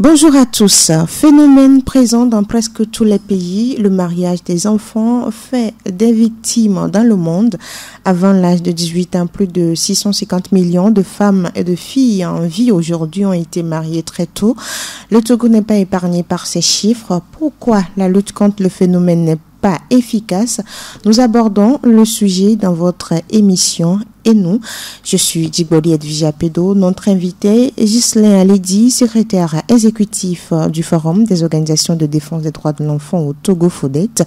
Bonjour à tous. Phénomène présent dans presque tous les pays, le mariage des enfants fait des victimes dans le monde. Avant l'âge de 18 ans, plus de 650 millions de femmes et de filles en vie aujourd'hui ont été mariées très tôt. Le Togo n'est pas épargné par ces chiffres. Pourquoi la lutte contre le phénomène n'est pas efficace? Nous abordons le sujet dans votre émission Et nous. Je suis Djiboli Edvija Pedo. Notre invité, Ghislain Aledi, secrétaire exécutif du Forum des organisations de défense des droits de l'enfant au Togo FODET.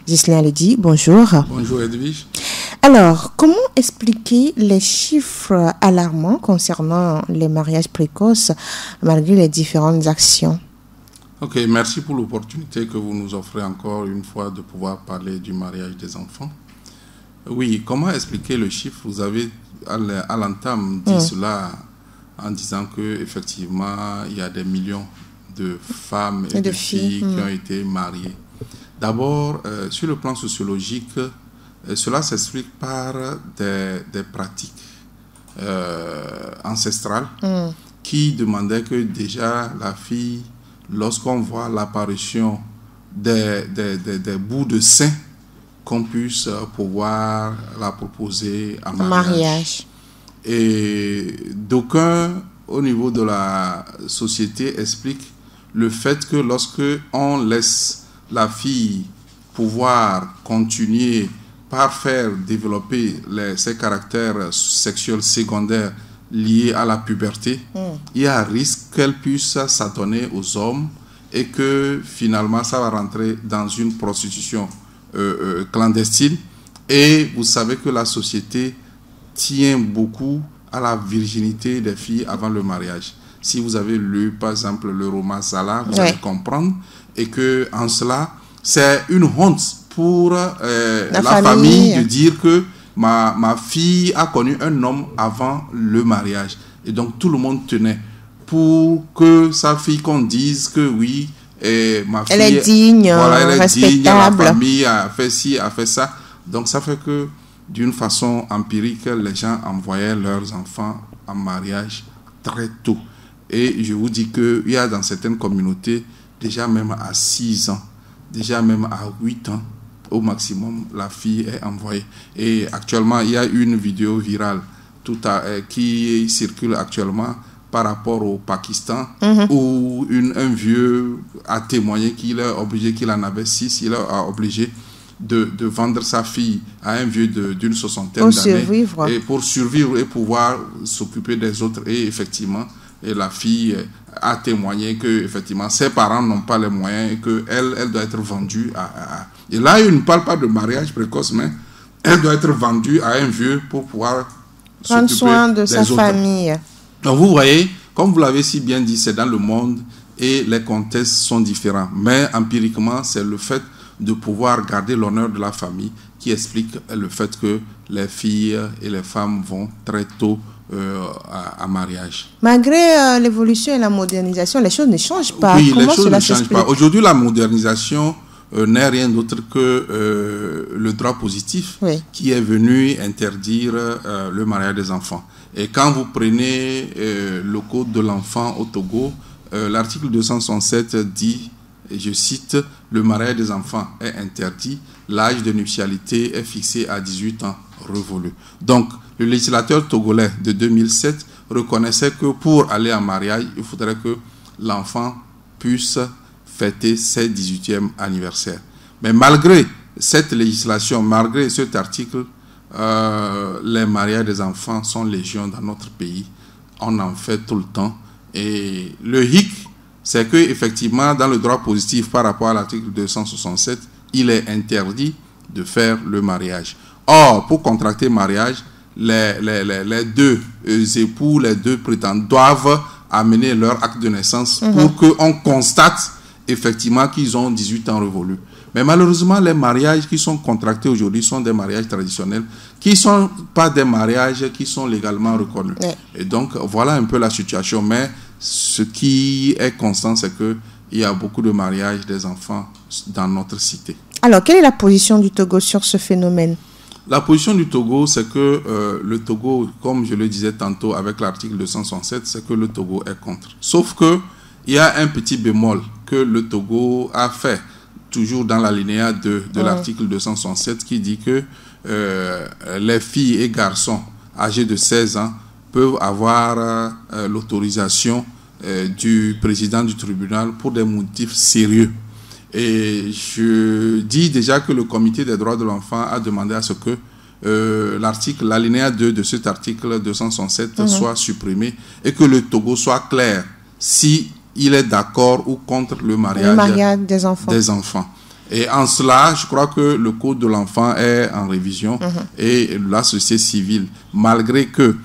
Ghislain Aledi, bonjour. Bonjour Edwige. Alors, comment expliquer les chiffres alarmants concernant les mariages précoces malgré les différentes actions? Ok, merci pour l'opportunité que vous nous offrez encore une fois de pouvoir parler du mariage des enfants. Oui, comment expliquer le chiffre? Vous avez à l'entame dit cela en disant qu'effectivement, il y a des millions de femmes et de filles qui ont été mariées. D'abord, sur le plan sociologique, cela s'explique par des pratiques ancestrales qui demandaient que déjà la fille, lorsqu'on voit l'apparition des bouts de sein, qu'on puisse pouvoir la proposer en mariage. Et d'aucuns, au niveau de la société, expliquent le fait que lorsque on laisse la fille pouvoir continuer par faire développer ses caractères sexuels secondaires liés à la puberté, il y a un risque qu'elle puisse s'adonner aux hommes et que finalement ça va rentrer dans une prostitution clandestine. Et vous savez que la société tient beaucoup à la virginité des filles avant le mariage. Si vous avez lu par exemple le roman Zala, vous allez comprendre, et que en cela c'est une honte pour la famille de dire que ma fille a connu un homme avant le mariage. Et donc tout le monde tenait pour que sa fille, qu'on dise que oui, ma fille, elle est digne, voilà, elle est respectable. Digne, la famille a fait ci, a fait ça. Donc ça fait que d'une façon empirique, les gens envoyaient leurs enfants en mariage très tôt. Et je vous dis qu'il y a dans certaines communautés, déjà même à 6 ans, déjà même à 8 ans, au maximum, la fille est envoyée. Et actuellement, il y a une vidéo virale qui circule actuellement par rapport au Pakistan, où un vieux a témoigné qu'il en avait 6, il a obligé de vendre sa fille à un vieux d'une soixantaine d'années pour survivre et pouvoir s'occuper des autres. Et effectivement, la fille a témoigné que effectivement ses parents n'ont pas les moyens et qu'elle doit être vendue Et là, il ne parle pas de mariage précoce, mais elle doit être vendue à un vieux pour pouvoir prendre soin de sa famille. Donc vous voyez, comme vous l'avez si bien dit, c'est dans le monde et les contextes sont différents. Mais empiriquement, c'est le fait de pouvoir garder l'honneur de la famille qui explique le fait que les filles et les femmes vont très tôt à mariage. Malgré l'évolution et la modernisation, les choses ne changent pas. Oui, comment les choses cela ne changent pas. Aujourd'hui, la modernisation n'est rien d'autre que le droit positif qui est venu interdire le mariage des enfants. Et quand vous prenez le code de l'enfant au Togo, l'article 267 dit, et je cite, le mariage des enfants est interdit, l'âge de nuptialité est fixé à 18 ans révolus. Donc, le législateur togolais de 2007 reconnaissait que pour aller en mariage, il faudrait que l'enfant puisse fêter ses 18e anniversaire. Mais malgré cette législation, malgré cet article, les mariages des enfants sont légion dans notre pays. On en fait tout le temps. Et le hic, c'est que effectivement, dans le droit positif par rapport à l'article 267, il est interdit de faire le mariage. Or, pour contracter mariage, les deux époux, les deux prétendants doivent amener leur acte de naissance pour qu'on constate effectivement qu'ils ont 18 ans révolus. Mais malheureusement, les mariages qui sont contractés aujourd'hui sont des mariages traditionnels qui ne sont pas des mariages qui sont légalement reconnus. Et donc, voilà un peu la situation. Mais ce qui est constant, c'est qu'il y a beaucoup de mariages des enfants dans notre cité. Alors, quelle est la position du Togo sur ce phénomène? La position du Togo, c'est que le Togo, comme je le disais tantôt avec l'article 267, c'est que le Togo est contre. Sauf que il y a un petit bémol que le Togo a fait, toujours dans l'alinéa 2 de l'article 267, qui dit que les filles et garçons âgés de 16 ans peuvent avoir l'autorisation du président du tribunal pour des motifs sérieux. Et je dis déjà que le comité des droits de l'enfant a demandé à ce que l'alinéa 2 de cet article 267 soit supprimé et que le Togo soit clair si il est d'accord ou contre le mariage des enfants. Et en cela, je crois que le code de l'enfant est en révision et la société civile, malgré que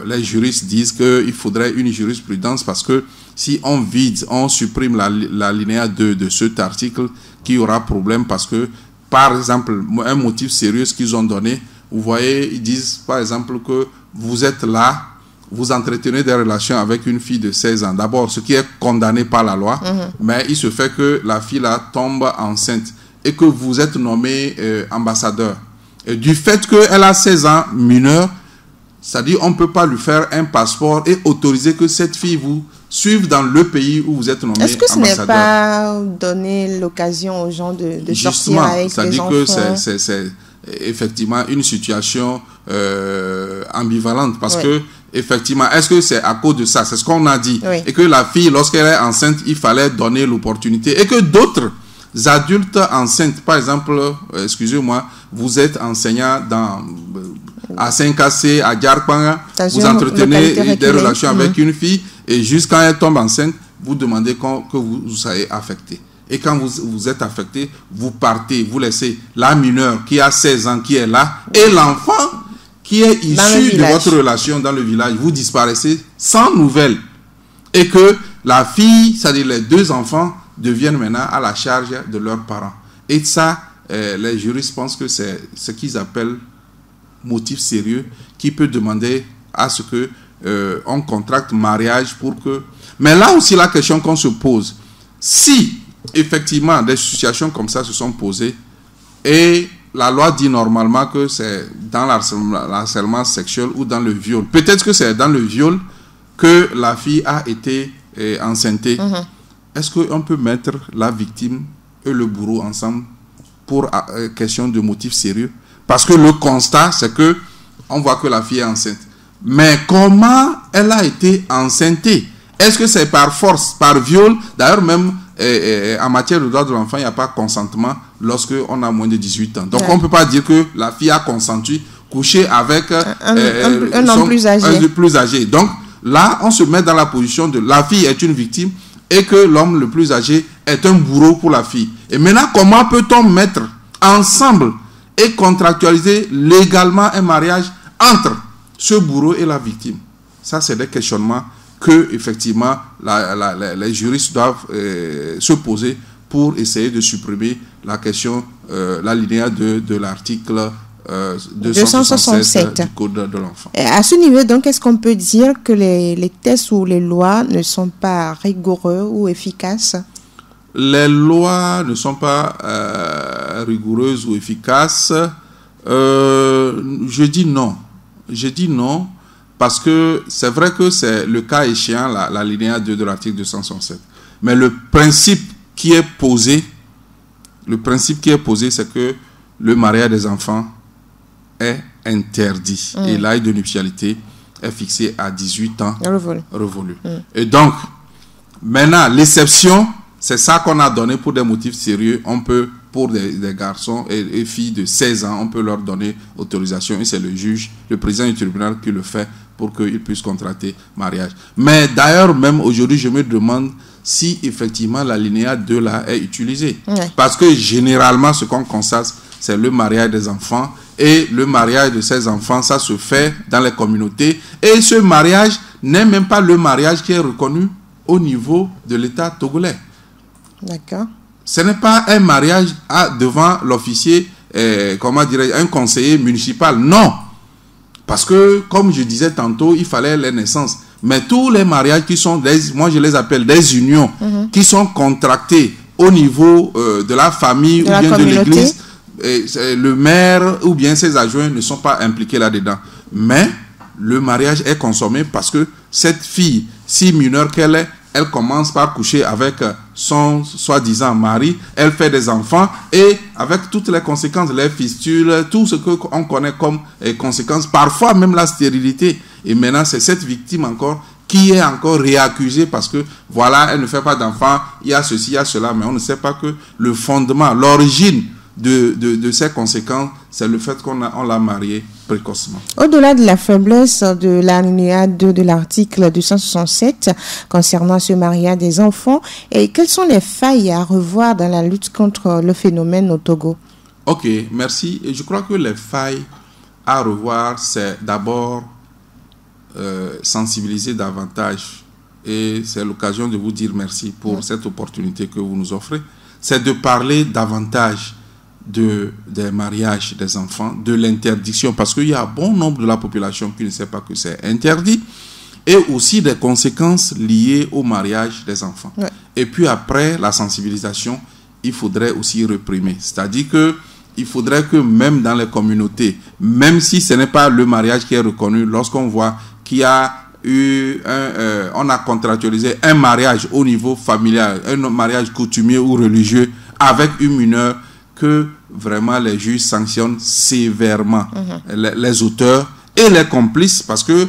les juristes disent qu'il faudrait une jurisprudence parce que si on supprime l'alinéa 2 de cet article, qu'il y aura problème parce que, par exemple, un motif sérieux qu'ils ont donné, vous voyez, ils disent par exemple que vous êtes là, vous entretenez des relations avec une fille de 16 ans. D'abord, ce qui est condamné par la loi, mais il se fait que la fille là tombe enceinte et que vous êtes nommé ambassadeur. Et du fait qu'elle a 16 ans mineure, c'est-à-dire on ne peut pas lui faire un passeport et autoriser que cette fille vous suive dans le pays où vous êtes nommé ambassadeur. Est-ce que ce n'est pas donner l'occasion aux gens de sortir avec les enfants? C'est-à-dire que c'est effectivement une situation ambivalente parce que effectivement, est-ce que c'est à cause de ça? C'est ce qu'on a dit. Et que la fille, lorsqu'elle est enceinte, il fallait donner l'opportunité. Et que d'autres adultes enceintes, par exemple, excusez-moi, vous êtes enseignant à Saint-Cassé, à Diarpanga, vous entretenez des relations avec une fille et jusqu'à elle tombe enceinte, vous demandez que vous soyez affecté. Et quand vous êtes affecté, vous partez, vous laissez la mineure qui a 16 ans qui est là et l'enfant qui est issu de votre relation dans le village, vous disparaissez sans nouvelles. Et que la fille, c'est-à-dire les deux enfants, deviennent maintenant à la charge de leurs parents. Et ça, les juristes pensent que c'est ce qu'ils appellent motif sérieux qui peut demander à ce que on contracte mariage pour que... Mais là aussi, la question qu'on se pose, si effectivement des situations comme ça se sont posées et la loi dit normalement que c'est dans l'harcèlement sexuel ou dans le viol. Peut-être que c'est dans le viol que la fille a été enceintée. Est-ce qu'on peut mettre la victime et le bourreau ensemble pour question de motif sérieux? Parce que le constat, c'est que on voit que la fille est enceinte. Mais comment elle a été enceintée? Est-ce que c'est par force, par viol? D'ailleurs, même en matière de droits de l'enfant, il n'y a pas consentement lorsqu'on a moins de 18 ans. Donc, on ne peut pas dire que la fille a consenti, couché avec un homme plus âgé. Donc, là, on se met dans la position de la fille est une victime et que l'homme le plus âgé est un bourreau pour la fille. Et maintenant, comment peut-on mettre ensemble et contractualiser légalement un mariage entre ce bourreau et la victime? Ça, c'est des questionnements que, effectivement, les juristes doivent se poser pour essayer de supprimer la question, l'alinéa de l'article 267 du Code de l'enfant. À ce niveau, donc, est-ce qu'on peut dire que les textes ou les lois ne sont pas rigoureux ou efficaces? Les lois ne sont pas rigoureuses ou efficaces. Je dis non. Je dis non parce que c'est vrai que c'est le cas échéant, l'alinéa 2 de l'article 267. Mais le principe qui est posé, c'est que le mariage des enfants est interdit. Et l'âge de nuptialité est fixé à 18 ans révolus. Et donc, maintenant, l'exception, c'est ça qu'on a donné pour des motifs sérieux. On peut, pour des garçons et filles de 16 ans, on peut leur donner autorisation. Et c'est le juge, le président du tribunal qui le fait pour qu'ils puissent contracter mariage. Mais d'ailleurs, même aujourd'hui, je me demande si effectivement l'alinéa 2 là est utilisé. Parce que généralement, ce qu'on constate, c'est le mariage des enfants. Et le mariage de ces enfants, ça se fait dans les communautés. Et ce mariage n'est même pas le mariage qui est reconnu au niveau de l'État togolais. D'accord. Ce n'est pas un mariage devant l'officier, comment dirais-je, un conseiller municipal. Non. Parce que, comme je disais tantôt, il fallait les naissances. Mais tous les mariages qui sont, moi je les appelle des unions, qui sont contractés au niveau de la famille ou bien de l'église, le maire ou bien ses adjoints ne sont pas impliqués là-dedans. Mais le mariage est consommé parce que cette fille, si mineure qu'elle est, elle commence par coucher avec son soi-disant mari, elle fait des enfants et avec toutes les conséquences, les fistules, tout ce qu'on connaît comme conséquences, parfois même la stérilité. Et maintenant, c'est cette victime encore qui est encore réaccusée parce que voilà, elle ne fait pas d'enfants, il y a ceci, il y a cela, mais on ne sait pas que le fondement, l'origine de ces conséquences, c'est le fait qu'on l'a mariée précocement. Au-delà de la faiblesse de l'alinéa 2 de l'article 267 concernant ce mariage des enfants, et quelles sont les failles à revoir dans la lutte contre le phénomène au Togo? Ok, merci. Et je crois que les failles à revoir, c'est d'abord sensibiliser davantage. Et c'est l'occasion de vous dire merci pour cette opportunité que vous nous offrez. C'est de parler davantage des mariages des enfants, de l'interdiction, parce qu'il y a un bon nombre de la population qui ne sait pas que c'est interdit, et aussi des conséquences liées au mariage des enfants. Ouais. Et puis après la sensibilisation, il faudrait aussi réprimer. C'est-à-dire qu'il faudrait que même dans les communautés, même si ce n'est pas le mariage qui est reconnu, lorsqu'on voit qu'il y a on a contractualisé un mariage au niveau familial, un mariage coutumier ou religieux avec une mineure, que vraiment les juges sanctionnent sévèrement les auteurs et les complices, parce que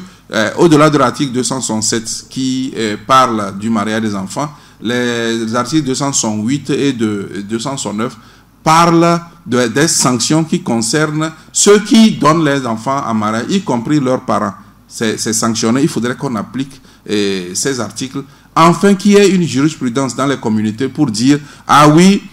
au-delà de l'article 267 qui parle du mariage des enfants, les articles 268 et 269 parlent des sanctions qui concernent ceux qui donnent les enfants à mariage, y compris leurs parents. C'est sanctionné. Il faudrait qu'on applique ces articles, afin qu'il y ait une jurisprudence dans les communautés pour dire ah oui,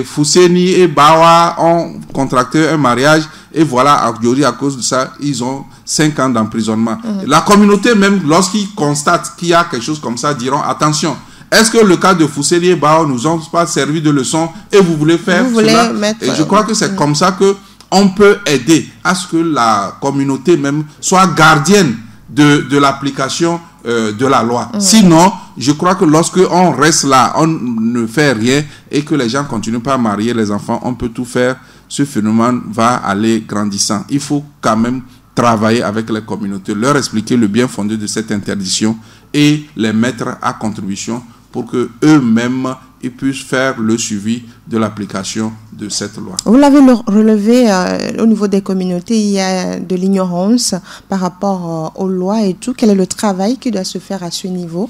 Fousseni et Bawa ont contracté un mariage et voilà, à cause de ça, ils ont 5 ans d'emprisonnement. La communauté, même lorsqu'ils constatent qu'il y a quelque chose comme ça, diront attention, est-ce que le cas de Fousseni et Bawa nous ont pas servi de leçon et vous voulez faire cela? Et je crois que c'est comme ça que on peut aider à ce que la communauté même soit gardienne de l'application de la loi. Sinon, je crois que lorsque on reste là, on ne fait rien et que les gens continuent pas à marier les enfants, on peut tout faire. Ce phénomène va aller grandissant. Il faut quand même travailler avec les communautés, leur expliquer le bien fondé de cette interdiction et les mettre à contribution pour que eux-mêmes ils puissent faire le suivi de l'application de cette loi. Vous l'avez relevé au niveau des communautés, il y a de l'ignorance par rapport aux lois et tout. Quel est le travail qui doit se faire à ce niveau?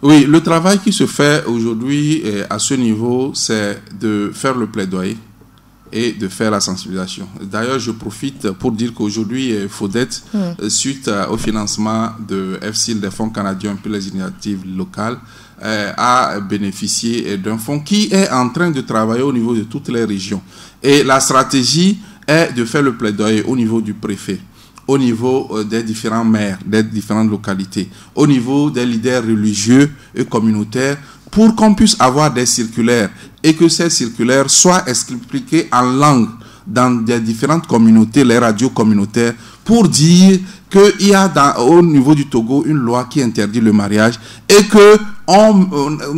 Oui, le travail qui se fait aujourd'hui à ce niveau, c'est de faire le plaidoyer et de faire la sensibilisation. D'ailleurs, je profite pour dire qu'aujourd'hui, FODET, suite au financement de FCIL, des fonds canadiens, puis les initiatives locales, a bénéficié d'un fonds qui est en train de travailler au niveau de toutes les régions. Et la stratégie est de faire le plaidoyer au niveau du préfet, au niveau des différents maires, des différentes localités, au niveau des leaders religieux et communautaires, pour qu'on puisse avoir des circulaires et que ces circulaires soient expliquées en langue dans des différentes communautés, les radios communautaires, pour dire qu'il y a au niveau du Togo une loi qui interdit le mariage et que on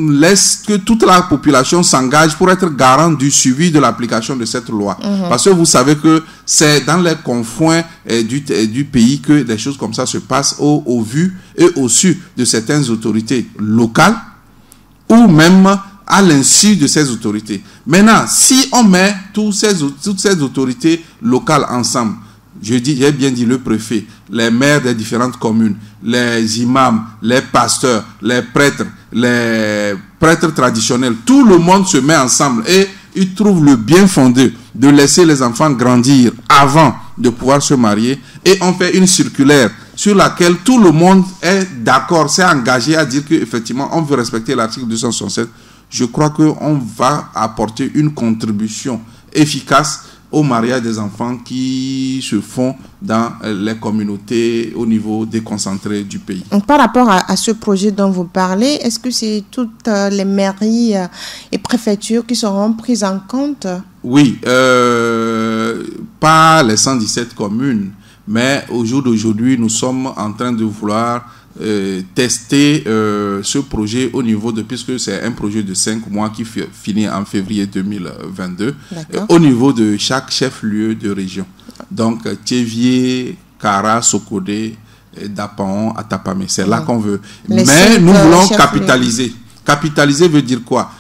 laisse que toute la population s'engage pour être garant du suivi de l'application de cette loi. Parce que vous savez que c'est dans les confins du pays que des choses comme ça se passent au vu et au su de certaines autorités locales ou même à l'insu de ces autorités. Maintenant, si on met toutes ces autorités locales ensemble, j'ai bien dit le préfet, les maires des différentes communes, les imams, les pasteurs, les prêtres traditionnels, tout le monde se met ensemble et ils trouvent le bien fondé de laisser les enfants grandir avant de pouvoir se marier, et on fait une circulaire sur laquelle tout le monde est d'accord, s'est engagé à dire qu'effectivement on veut respecter l'article 267. Je crois qu'on va apporter une contribution efficace au mariage des enfants qui se font dans les communautés au niveau déconcentré du pays. Par rapport à ce projet dont vous parlez, est-ce que c'est toutes les mairies et préfectures qui seront prises en compte? Oui, pas les 117 communes, mais au jour d'aujourd'hui, nous sommes en train de vouloir tester ce projet au niveau de, puisque c'est un projet de 5 mois qui finit en février 2022, au niveau de chaque chef-lieu de région. Donc, Tchévier, Kara, Sokodé, d'Apaon à Tapamé. C'est là qu'on veut. Mais nous voulons capitaliser. Capitaliser veut dire quoi?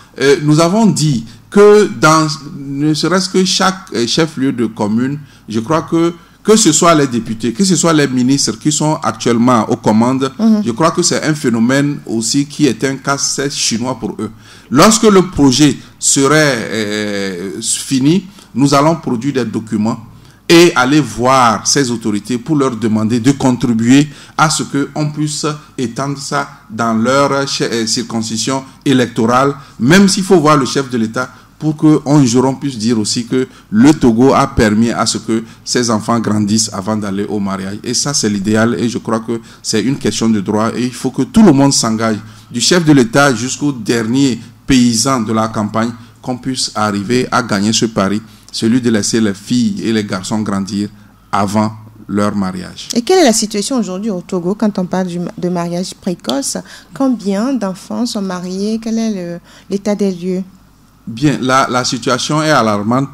Nous avons dit que dans ne serait-ce que chaque chef-lieu de commune, je crois que ce soit les députés, que ce soit les ministres qui sont actuellement aux commandes, je crois que c'est un phénomène aussi qui est un casse-tête chinois pour eux. Lorsque le projet serait fini, nous allons produire des documents et aller voir ces autorités pour leur demander de contribuer à ce qu'on puisse étendre ça dans leur circonscription électorale, même s'il faut voir le chef de l'État, pour qu'un jour on puisse dire aussi que le Togo a permis à ce que ces enfants grandissent avant d'aller au mariage. Et ça, c'est l'idéal, et je crois que c'est une question de droit, et il faut que tout le monde s'engage, du chef de l'État jusqu'au dernier paysan de la campagne, qu'on puisse arriver à gagner ce pari, celui de laisser les filles et les garçons grandir avant leur mariage. Et quelle est la situation aujourd'hui au Togo quand on parle de mariage précoce? Combien d'enfants sont mariés? Quel est l'état des lieux? Bien, la situation est alarmante,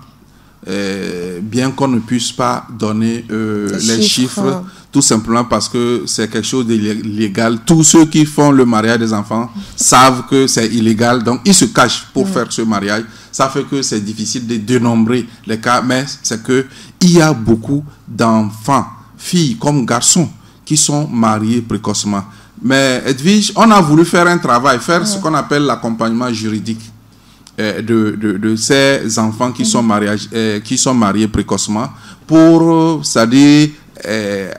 bien qu'on ne puisse pas donner les chiffres, tout simplement parce que c'est quelque chose d'illégal. Tous ceux qui font le mariage des enfants savent que c'est illégal, donc ils se cachent pour faire ce mariage. Ça fait que c'est difficile de dénombrer les cas, mais c'est qu'il y a beaucoup d'enfants, filles comme garçons, qui sont mariés précocement. Mais Edwige, on a voulu faire un travail, faire ce qu'on appelle l'accompagnement juridique de ces enfants qui sont mariés précocement pour, c'est-à-dire,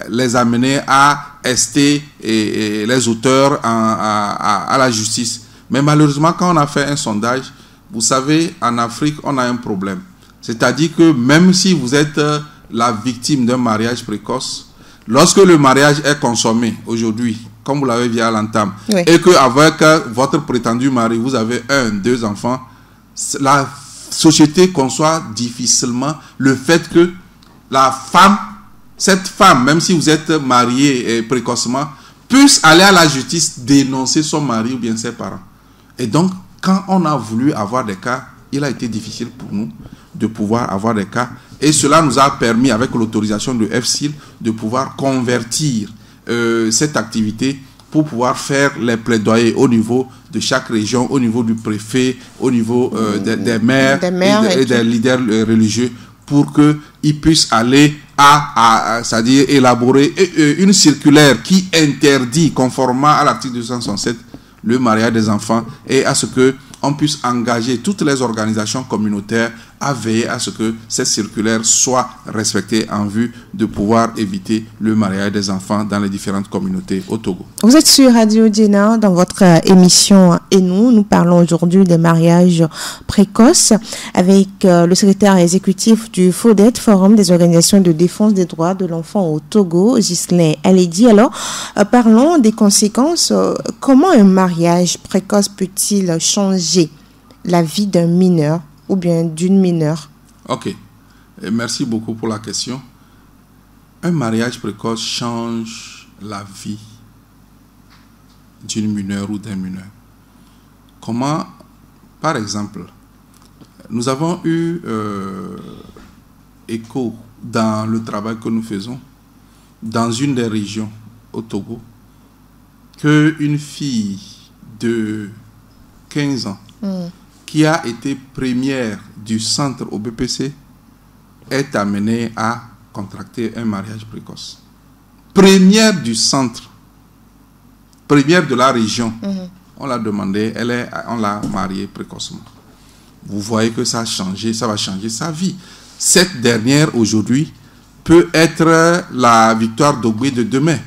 les amener à ester les auteurs à la justice. Mais malheureusement, quand on a fait un sondage, vous savez, en Afrique, on a un problème. C'est-à-dire que même si vous êtes la victime d'un mariage précoce, lorsque le mariage est consommé aujourd'hui, comme vous l'avez vu à l'entame, et qu'avec votre prétendu mari, vous avez 1, 2 enfants, la société conçoit difficilement le fait que la femme, cette femme, même si vous êtes marié précocement, puisse aller à la justice dénoncer son mari ou bien ses parents. Et donc, quand on a voulu avoir des cas, il a été difficile pour nous de pouvoir avoir des cas. Et cela nous a permis, avec l'autorisation de FCIL, de pouvoir convertir cette activité pour pouvoir faire les plaidoyers au niveau de chaque région, au niveau du préfet, au niveau des maires et des leaders religieux, pour qu'ils puissent aller c'est-à-dire élaborer une circulaire qui interdit, conformément à l'article 267, le mariage des enfants, et à ce qu'on puisse engager toutes les organisations communautaires à veiller à ce que cette circulaire soit respectée en vue de pouvoir éviter le mariage des enfants dans les différentes communautés au Togo. Vous êtes sur Radio Djena dans votre émission Et nous parlons aujourd'hui des mariages précoces avec le secrétaire exécutif du FODET, Forum des organisations de défense des droits de l'enfant au Togo, Ghislain Alédi. Alors, parlons des conséquences. Comment un mariage précoce peut-il changer la vie d'un mineur ou bien d'une mineure? Ok, merci beaucoup pour la question. Un mariage précoce change la vie d'une mineure ou d'un mineur. Comment? Par exemple, nous avons eu écho dans le travail que nous faisons dans une des régions au Togo, qu'une fille de 15 ans qui a été première du centre au BPC est amenée à contracter un mariage précoce. Première du centre, première de la région, on l'a demandé, on l'a mariée précocement. Vous voyez que ça a changé, ça va changer sa vie. Cette dernière aujourd'hui peut être la Victoire Dogbe de demain,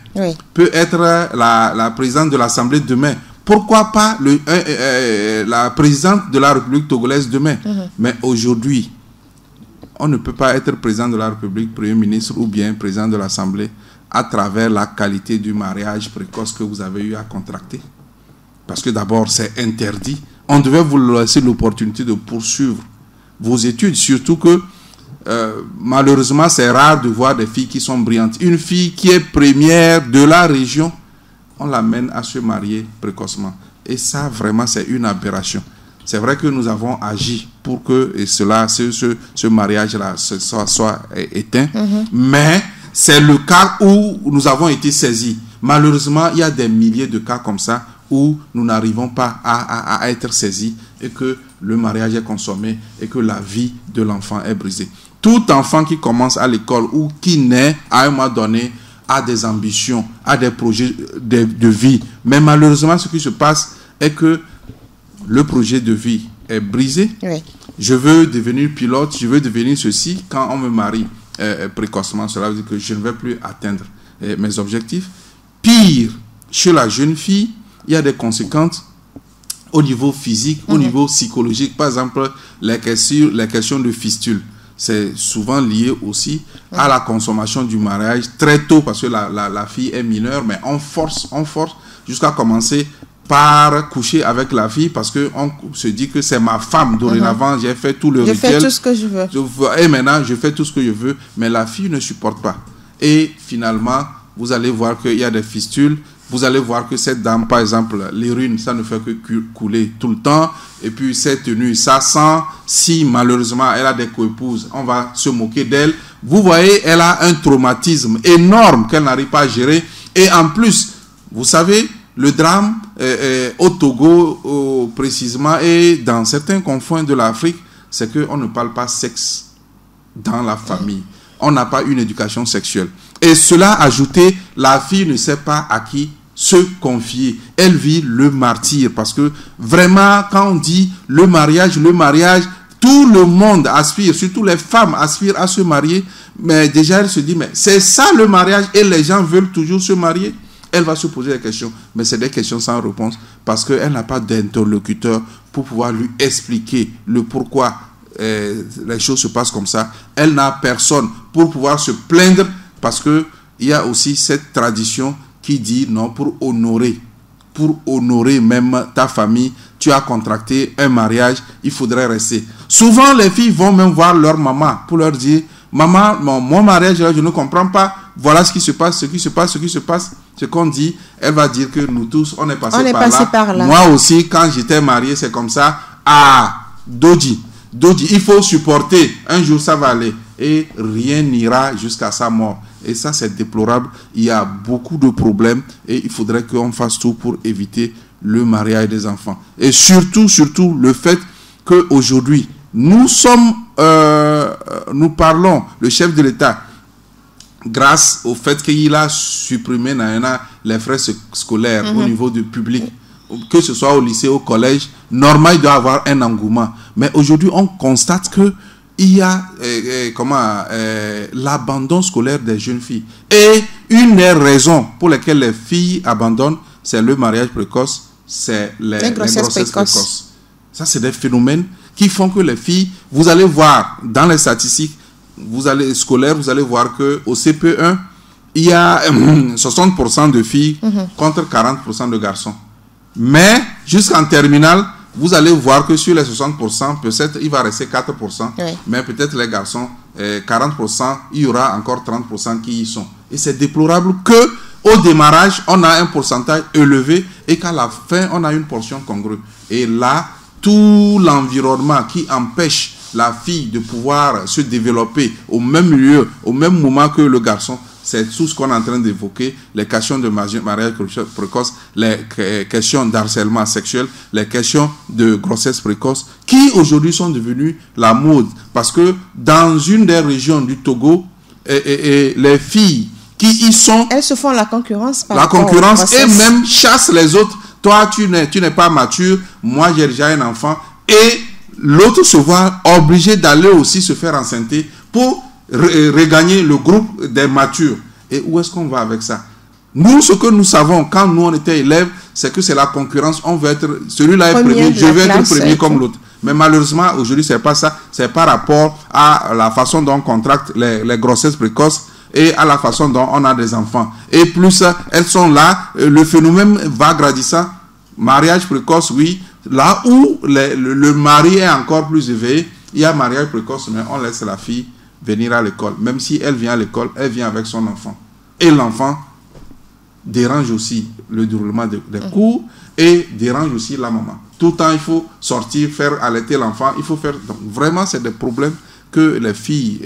peut être la présidente de l'Assemblée demain. Pourquoi pas la présidente de la République togolaise demain? Mais aujourd'hui, on ne peut pas être président de la République, Premier ministre ou bien président de l'Assemblée à travers la qualité du mariage précoce que vous avez eu à contracter. Parce que d'abord, c'est interdit. On devait vous laisser l'opportunité de poursuivre vos études, surtout que malheureusement, c'est rare de voir des filles qui sont brillantes. Une fille qui est première de la région, on l'amène à se marier précocement. Et ça, vraiment, c'est une aberration. C'est vrai que nous avons agi pour que ce mariage-là soit éteint, mais c'est le cas où nous avons été saisis. Malheureusement, il y a des milliers de cas comme ça où nous n'arrivons pas à être saisis et que le mariage est consommé et que la vie de l'enfant est brisée. Tout enfant qui commence à l'école ou qui naît à un moment donné a des ambitions, a des projets de vie. Mais malheureusement, ce qui se passe est que le projet de vie est brisé. Oui. Je veux devenir pilote, je veux devenir ceci. Quand on me marie précocement, cela veut dire que je ne vais plus atteindre mes objectifs. Pire, chez la jeune fille, il y a des conséquences au niveau physique, au niveau psychologique. Par exemple, les questions de fistule. C'est souvent lié aussi à la consommation du mariage très tôt parce que la fille est mineure, mais on force jusqu'à commencer par coucher avec la fille parce qu'on se dit que c'est ma femme. Dorénavant, j'ai fait tout le rituel. Je fais tout ce que je veux. Et maintenant, je fais tout ce que je veux, mais la fille ne supporte pas. Et finalement, vous allez voir qu'il y a des fistules. Vous allez voir que cette dame, par exemple, l'urine, ça ne fait que couler tout le temps. Et puis, cette tenue, ça sent. Si, malheureusement, elle a des coépouses, on va se moquer d'elle. Vous voyez, elle a un traumatisme énorme qu'elle n'arrive pas à gérer. Et en plus, vous savez, le drame au Togo, précisément, et dans certains confins de l'Afrique, c'est qu'on ne parle pas sexe dans la famille. On n'a pas une éducation sexuelle. Et cela ajouté, la fille ne sait pas à qui se confier. Elle vit le martyre parce que vraiment, quand on dit le mariage, tout le monde aspire, surtout les femmes aspirent à se marier. Mais déjà, elle se dit, mais c'est ça le mariage et les gens veulent toujours se marier. Elle va se poser des questions, mais c'est des questions sans réponse parce qu'elle n'a pas d'interlocuteur pour pouvoir lui expliquer le pourquoi les choses se passent comme ça. Elle n'a personne pour pouvoir se plaindre parce qu'il y a aussi cette tradition qui dit non, pour honorer même ta famille, tu as contracté un mariage, il faudrait rester. Souvent, les filles vont même voir leur maman pour leur dire, maman, mon mariage, je ne comprends pas, voilà ce qui se passe, ce qui se passe. Ce qu'on dit, elle va dire que nous tous, on est passé par là. Moi aussi, quand j'étais marié, c'est comme ça. Ah, Doji, il faut supporter. Un jour, ça va aller. Et rien n'ira jusqu'à sa mort. Et ça, c'est déplorable. Il y a beaucoup de problèmes. Et il faudrait qu'on fasse tout pour éviter le mariage des enfants. Et surtout, le fait qu'aujourd'hui, nous parlons, le chef de l'État, grâce au fait qu'il a supprimé les frais scolaires au niveau du public, que ce soit au lycée, au collège, normal, il doit y avoir un engouement. Mais aujourd'hui, on constate qu'il y a l'abandon scolaire des jeunes filles. Et une des raisons pour lesquelles les filles abandonnent, c'est le mariage précoce, c'est les grossesses précoces. Ça, c'est des phénomènes qui font que les filles, vous allez voir dans les statistiques, vous allez voir qu'au CP1, il y a 60% de filles contre 40% de garçons. Mais jusqu'en terminale, vous allez voir que sur les 60%, peut-être il va rester 4%. Oui. Mais peut-être les garçons, 40%, il y aura encore 30% qui y sont. Et c'est déplorable qu'au démarrage, on a un pourcentage élevé et qu'à la fin, on a une portion congrue. Et là, tout l'environnement qui empêche la fille de pouvoir se développer au même lieu, au même moment que le garçon, c'est tout ce qu'on est en train d'évoquer, les questions de mariage précoce, les questions d'harcèlement sexuel, les questions de grossesse précoce, qui aujourd'hui sont devenues la mode. Parce que dans une des régions du Togo, les filles qui y sont... Elles se font la concurrence. Et même chassent les autres. Toi, tu n'es pas mature, moi j'ai déjà un enfant. Et l'autre se voit obligé d'aller aussi se faire enceinter pour regagner le groupe des matures. Et où est-ce qu'on va avec ça? Nous, ce que nous savons, quand nous on était élèves, c'est que c'est la concurrence. On veut être, celui-là est premier, je vais être premier comme l'autre. Mais malheureusement, aujourd'hui, c'est pas ça. C'est par rapport à la façon dont on contracte les grossesses précoces et à la façon dont on a des enfants. Et plus elles sont là, le phénomène va grandissant. Mariage précoce, oui. Là où le mari est encore plus éveillé, il y a mariage précoce, mais on laisse la fille venir à l'école. Même si elle vient à l'école, elle vient avec son enfant. Et l'enfant dérange aussi le déroulement des cours et dérange aussi la maman. Tout le temps, il faut sortir, faire allaiter l'enfant. Il faut faire... Donc, vraiment, c'est des problèmes que les filles...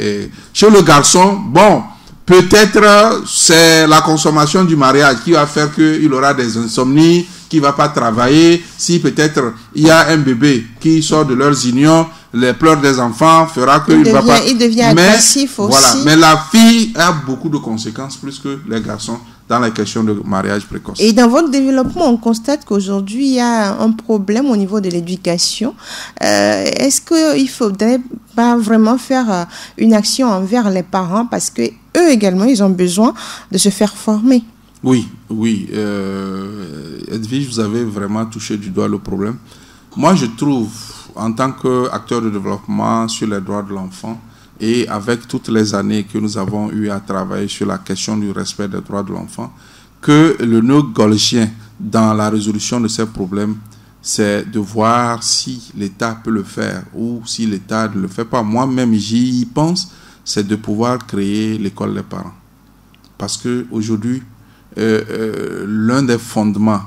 Chez le garçon, bon, Peut-être c'est la consommation du mariage qui va faire qu'il aura des insomnies, qui ne va pas travailler. Si peut-être il y a un bébé qui sort de leurs unions, les pleurs des enfants fera qu'il ne va pas... Il devient agressif aussi. Voilà. Mais la fille a beaucoup de conséquences plus que les garçons dans la question de mariage précoce. Et dans votre développement, on constate qu'aujourd'hui, il y a un problème au niveau de l'éducation. Est-ce qu'il ne faudrait pas vraiment faire une action envers les parents parce que eux également, ils ont besoin de se faire former? Oui. Edwige, vous avez vraiment touché du doigt le problème. Moi, je trouve, en tant qu'acteur de développement sur les droits de l'enfant, et avec toutes les années que nous avons eu à travailler sur la question du respect des droits de l'enfant, que le nœud golgien dans la résolution de ces problèmes, c'est de voir si l'État peut le faire ou si l'État ne le fait pas. Moi-même, j'y pense, c'est de pouvoir créer l'école des parents. Parce qu'aujourd'hui, l'un des fondements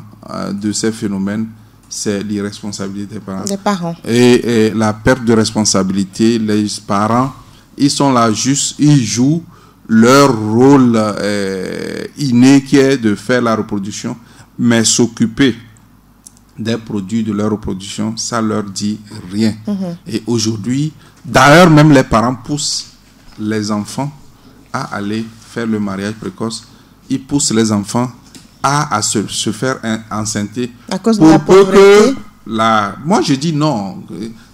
de ces phénomènes, c'est l'irresponsabilité des parents. Et la perte de responsabilité, les parents, ils sont là juste, ils jouent leur rôle inné qui est de faire la reproduction, mais s'occuper des produits de leur reproduction, ça leur dit rien. Et aujourd'hui, d'ailleurs, même les parents poussent les enfants à aller faire le mariage précoce. Ils poussent les enfants à se faire enceinter. À cause de la pauvreté. Moi, je dis non.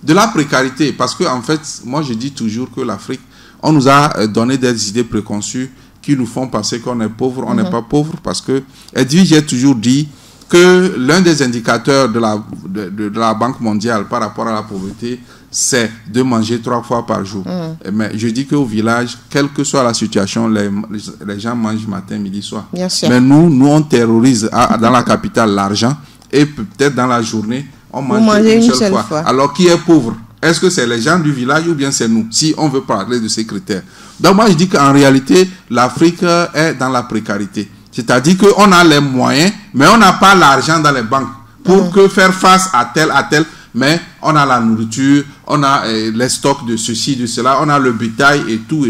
De la précarité. Parce que, en fait, moi, je dis toujours que l'Afrique, on nous a donné des idées préconçues qui nous font penser qu'on est pauvre. On n'est pas pauvre parce que, Edwige, j'ai toujours dit que l'un des indicateurs de la Banque mondiale par rapport à la pauvreté, c'est de manger 3 fois par jour. Mais je dis qu'au village, quelle que soit la situation, les gens mangent matin, midi, soir. Bien sûr. Mais nous, on terrorise dans la capitale l'argent et peut-être dans la journée, on mange une seule fois. Alors, qui est pauvre? Est-ce que c'est les gens du village ou bien c'est nous? Si on veut parler de ces critères. Donc, moi, je dis qu'en réalité, l'Afrique est dans la précarité. C'est-à-dire qu'on a les moyens, mais on n'a pas l'argent dans les banques pour faire face à tel, mais on a la nourriture, on a les stocks de ceci, de cela, on a le bétail et tout.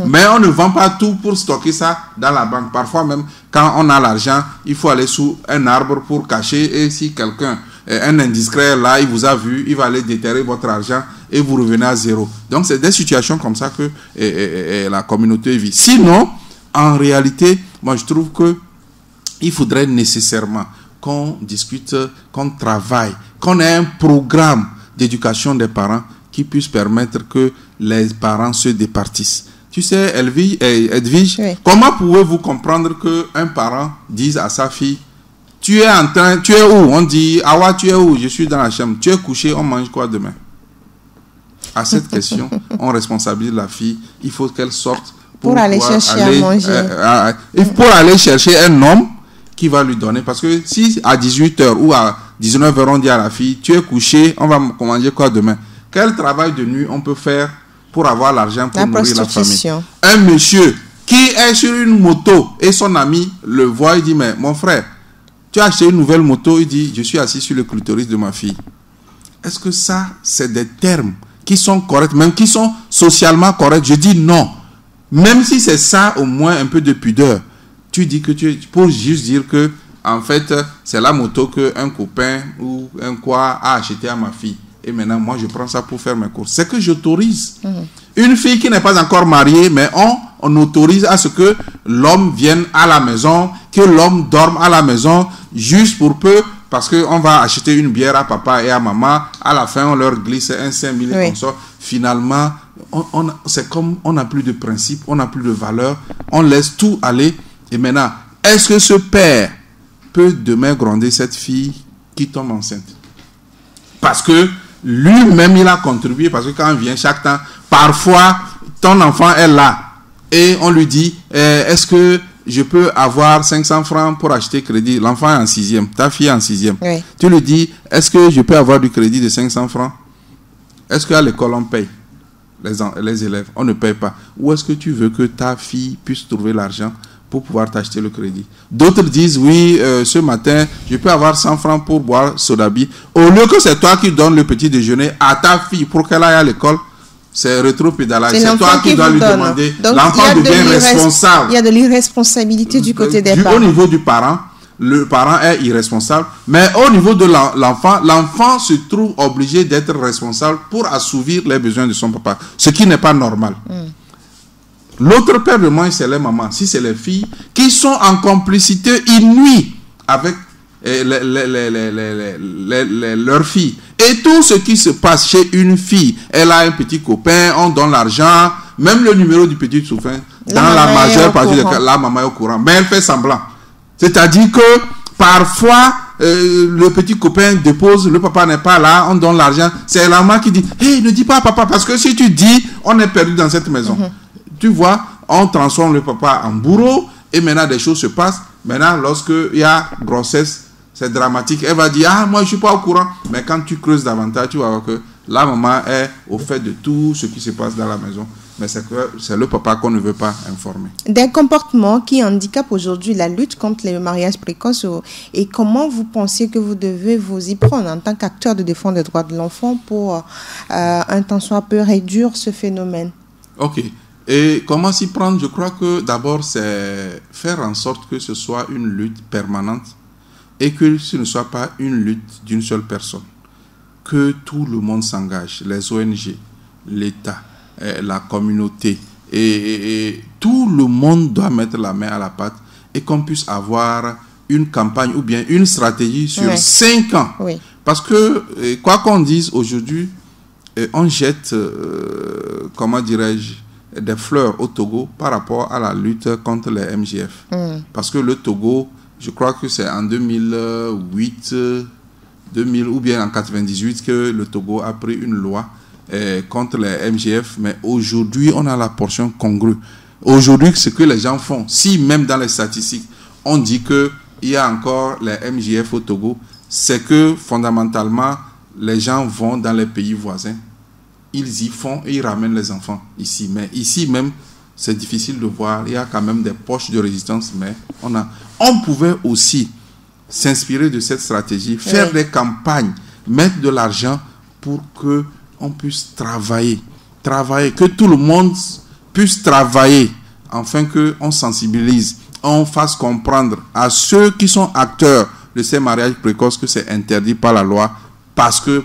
Mais on ne vend pas tout pour stocker ça dans la banque. Parfois même, quand on a l'argent, il faut aller sous un arbre pour cacher. Et si quelqu'un, un indiscret là, il vous a vu, il va aller déterrer votre argent et vous revenez à zéro. Donc c'est des situations comme ça que la communauté vit. Sinon, en réalité, moi je trouve que il faudrait nécessairement qu'on discute, qu'on travaille, qu'on ait un programme d'éducation des parents qui puisse permettre que les parents se départissent. Tu sais, Edwige, oui. Comment pouvez-vous comprendre qu'un parent dise à sa fille, tu es où? On dit, Awa, tu es où? Je suis dans la chambre. Tu es couché, on mange quoi demain? À cette question, on responsabilise la fille. Il faut qu'elle sorte pour aller chercher à manger. Pour aller chercher un homme qui va lui donner. Parce que si à 18h ou à 19h, on dit à la fille, tu es couché, on va manger quoi demain? Quel travail de nuit on peut faire pour avoir l'argent pour nourrir la famille? Un monsieur qui est sur une moto et son ami le voit, il dit, mais mon frère, tu as acheté une nouvelle moto, il dit, je suis assis sur le clitoris de ma fille. Est-ce que ça, c'est des termes qui sont corrects, même qui sont socialement corrects? Je dis non. Même si c'est ça, au moins un peu de pudeur. Tu dis que pour juste dire que, en fait, c'est la moto qu'un copain ou un quoi a acheté à ma fille. Et maintenant, moi, je prends ça pour faire mes courses. C'est que j'autorise. Une fille qui n'est pas encore mariée, mais on autorise à ce que l'homme vienne à la maison, que l'homme dorme à la maison, juste pour peu, parce qu'on va acheter une bière à papa et à maman. À la fin, on leur glisse un 5 000 comme ça. Finalement, c'est comme on n'a plus de principe, on n'a plus de valeur, on laisse tout aller. Et maintenant, est-ce que ce père peut demain gronder cette fille qui tombe enceinte? Parce que lui-même, il a contribué, parce que quand on vient chaque temps, parfois, ton enfant est là. Et on lui dit, est-ce que je peux avoir 500 francs pour acheter crédit? L'enfant est en 6e, ta fille est en 6e. Oui. Tu lui dis, est-ce que je peux avoir du crédit de 500 francs? Est-ce qu'à l'école, on paye les élèves? On ne paye pas. Ou est-ce que tu veux que ta fille puisse trouver l'argent pour pouvoir t'acheter le crédit? D'autres disent, oui, ce matin, je peux avoir 100 francs pour boire sodabi. Au lieu que c'est toi qui donnes le petit déjeuner à ta fille pour qu'elle aille à l'école, C'est rétropédalage. C'est toi qui dois lui demander. L'enfant devient responsable. Il y a de l'irresponsabilité du côté des parents. Au niveau du parent, le parent est irresponsable. Mais au niveau de l'enfant, l'enfant se trouve obligé d'être responsable pour assouvir les besoins de son papa. Ce qui n'est pas normal. L'autre père de moi, c'est les mamans. Si c'est les filles qui sont en complicité inouïe avec leurs filles. Et tout ce qui se passe chez une fille, elle a un petit copain, on donne l'argent, même le numéro du petit copain, dans la majeure partie des cas, la maman est au courant. Mais elle fait semblant. C'est-à-dire que parfois, le petit copain dépose, le papa n'est pas là, on donne l'argent. C'est la maman qui dit, hey, ne dis pas à papa, parce que si tu dis, on est perdu dans cette maison. Tu vois, on transforme le papa en bourreau, et maintenant des choses se passent. Maintenant, lorsqu'il y a grossesse, c'est dramatique. Elle va dire, ah, moi, je ne suis pas au courant. Mais quand tu creuses davantage, tu vas voir que la maman est au fait de tout ce qui se passe dans la maison. Mais c'est le papa qu'on ne veut pas informer. Des comportements qui handicapent aujourd'hui la lutte contre les mariages précoces. Et comment vous pensez que vous devez vous y prendre en tant qu'acteur de défense des droits de l'enfant pour un temps soit peu réduire ce phénomène? Ok. Et comment s'y prendre? Je crois que d'abord, c'est faire en sorte que ce soit une lutte permanente et que ce ne soit pas une lutte d'une seule personne. Que tout le monde s'engage, les ONG, l'État, la communauté, et tout le monde doit mettre la main à la pâte et qu'on puisse avoir une campagne ou bien une stratégie sur 5 ans. Oui. Parce que, quoi qu'on dise aujourd'hui, on jette, comment dirais-je, des fleurs au Togo par rapport à la lutte contre les MJF. Parce que le Togo, je crois que c'est en 2008, 2000 ou bien en 98 que le Togo a pris une loi contre les MJF, mais aujourd'hui, on a la portion congrue. Aujourd'hui, ce que les gens font, si même dans les statistiques, on dit qu'il y a encore les MJF au Togo, c'est que fondamentalement, les gens vont dans les pays voisins. Ils y font et ils ramènent les enfants ici. Mais ici même, c'est difficile de voir. Il y a quand même des poches de résistance. Mais on pouvait aussi s'inspirer de cette stratégie, faire des campagnes, mettre de l'argent pour qu'on puisse travailler, que tout le monde puisse travailler, afin qu'on sensibilise, on fasse comprendre à ceux qui sont acteurs de ces mariages précoces que c'est interdit par la loi, parce que,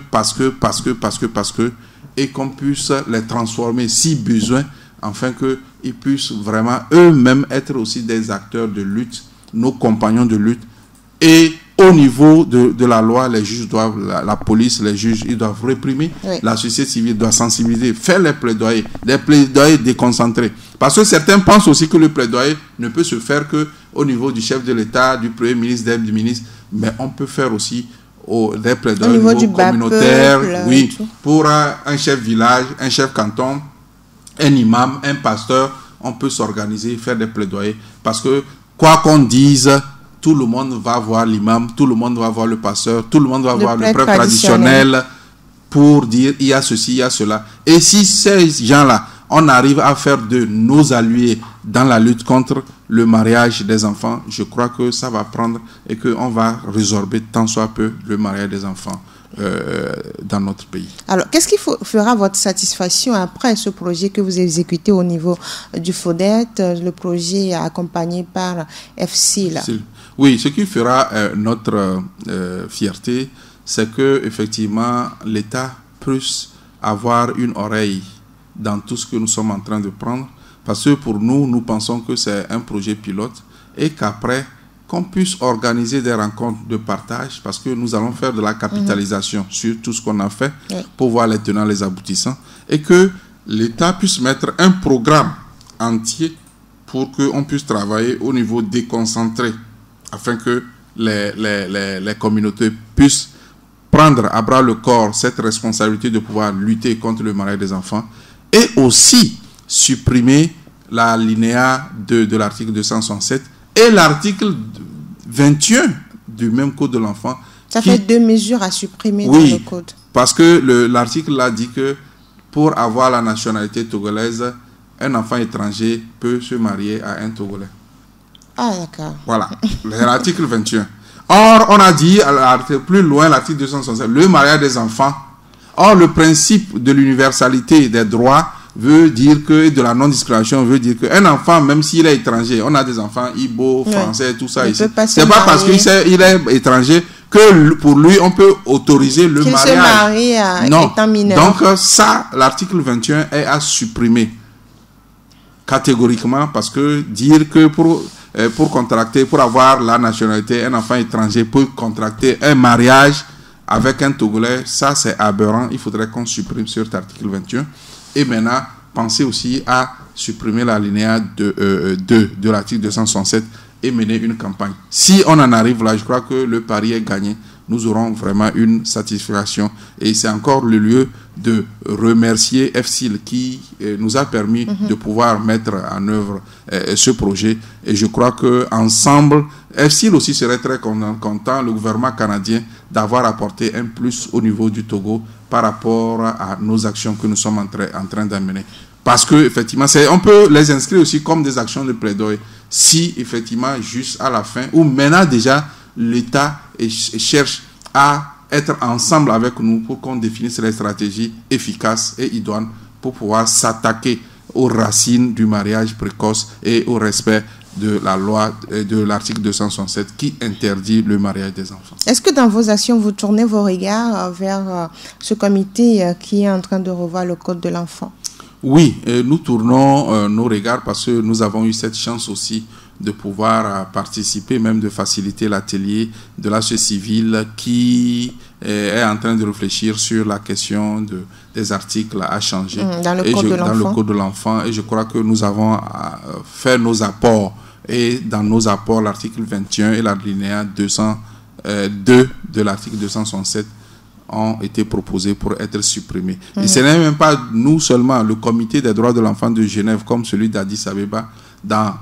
et qu'on puisse les transformer si besoin, afin qu'ils puissent vraiment eux-mêmes être aussi des acteurs de lutte, nos compagnons de lutte. Et au niveau de la loi, les juges doivent, la police, les juges, ils doivent réprimer. La société civile doit sensibiliser, faire les plaidoyers déconcentrés. Parce que certains pensent aussi que le plaidoyer ne peut se faire qu'au niveau du chef de l'État, du Premier ministre, du ministre, mais on peut faire aussi des plaidoyers au niveau communautaire, pour un chef village, un chef canton, un imam, un pasteur. On peut s'organiser, faire des plaidoyers. Parce que, quoi qu'on dise, tout le monde va voir l'imam, tout le monde va voir le pasteur, tout le monde va voir le prêtre traditionnel pour dire il y a ceci, il y a cela. Et si ces gens-là, on arrive à faire de nos alliés dans la lutte contre le mariage des enfants, je crois que ça va prendre et qu'on va résorber tant soit peu le mariage des enfants dans notre pays. Alors, qu'est-ce qui fera votre satisfaction après ce projet que vous exécutez au niveau du FODET, le projet accompagné par FC là? Oui, ce qui fera notre fierté, c'est que effectivement l'État puisse avoir une oreille dans tout ce que nous sommes en train de prendre, parce que pour nous, nous pensons que c'est un projet pilote et qu'après, qu'on puisse organiser des rencontres de partage, parce que nous allons faire de la capitalisation sur tout ce qu'on a fait pour voir les tenants, les aboutissants, et que l'État puisse mettre un programme entier pour qu'on puisse travailler au niveau déconcentré, afin que les communautés puissent prendre à bras le corps cette responsabilité de pouvoir lutter contre le mariage des enfants, et aussi supprimer l'alinéa de l'article 267 et l'article 21 du même code de l'enfant. Ça fait 2 mesures à supprimer dans le code. Parce que l'article là dit que pour avoir la nationalité togolaise, un enfant étranger peut se marier à un Togolais. Ah, d'accord. Voilà, l'article 21. Or, on a dit plus loin, l'article 267, le mariage des enfants, Or, le principe de l'universalité des droits veut dire que, de la non-discrimination, veut dire qu'un enfant, même s'il est étranger, on a des enfants ibo, français, tout ça ici. C'est pas parce qu'il est étranger que pour lui, on peut autoriser le mariage. Qu'il se marie étant mineur. Donc, ça, l'article 21 est à supprimer catégoriquement, parce que dire que pour contracter, pour avoir la nationalité, un enfant étranger peut contracter un mariage avec un Togolais, ça c'est aberrant. Il faudrait qu'on supprime cet article 21. Et maintenant, pensez aussi à supprimer l'alinéa 2 de l'article 267 et mener une campagne. Si on en arrive là, je crois que le pari est gagné. Nous aurons vraiment une satisfaction. Et c'est encore le lieu de remercier FCIL qui nous a permis de pouvoir mettre en œuvre ce projet. Et je crois qu'ensemble, FCIL aussi serait très content, le gouvernement canadien, d'avoir apporté un plus au niveau du Togo par rapport à nos actions que nous sommes en train d'amener. Parce que effectivement, on peut les inscrire aussi comme des actions de plaidoyer. Si effectivement, juste à la fin, ou maintenant déjà, l'État cherche à être ensemble avec nous pour qu'on définisse les stratégies efficaces et idoines pour pouvoir s'attaquer aux racines du mariage précoce et au respect de la loi de l'article 267 qui interdit le mariage des enfants. Est-ce que dans vos actions, vous tournez vos regards vers ce comité qui est en train de revoir le code de l'enfant? Oui, nous tournons nos regards parce que nous avons eu cette chance aussi de pouvoir participer, même de faciliter l'atelier de la société civile qui est en train de réfléchir sur la question des articles à changer dans le code de l'enfant. Et je crois que nous avons fait nos apports. Et dans nos apports, l'article 21 et l'alinéa 202 de l'article 267 ont été proposés pour être supprimés. Et ce n'est même pas nous seulement, le comité des droits de l'enfant de Genève, comme celui d'Addis Abeba, dans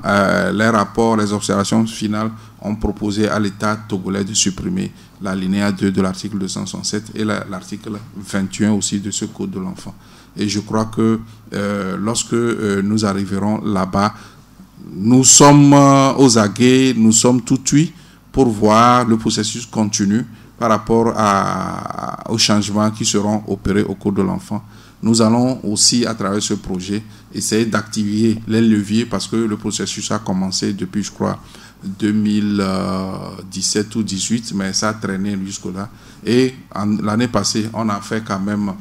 les rapports, les observations finales, ont proposé à l'État togolais de supprimer l'alinéa 2 de l'article 267 et l'article 21 aussi de ce code de l'enfant. Et je crois que lorsque nous arriverons là-bas, nous sommes aux aguets, nous sommes tout cuits pour voir le processus continu par rapport aux changements qui seront opérés au cours de l'enfant. Nous allons aussi, à travers ce projet, essayer d'activer les leviers parce que le processus a commencé depuis, je crois, 2017 ou 2018, mais ça a traîné jusque-là. Et l'année passée, on a fait quand même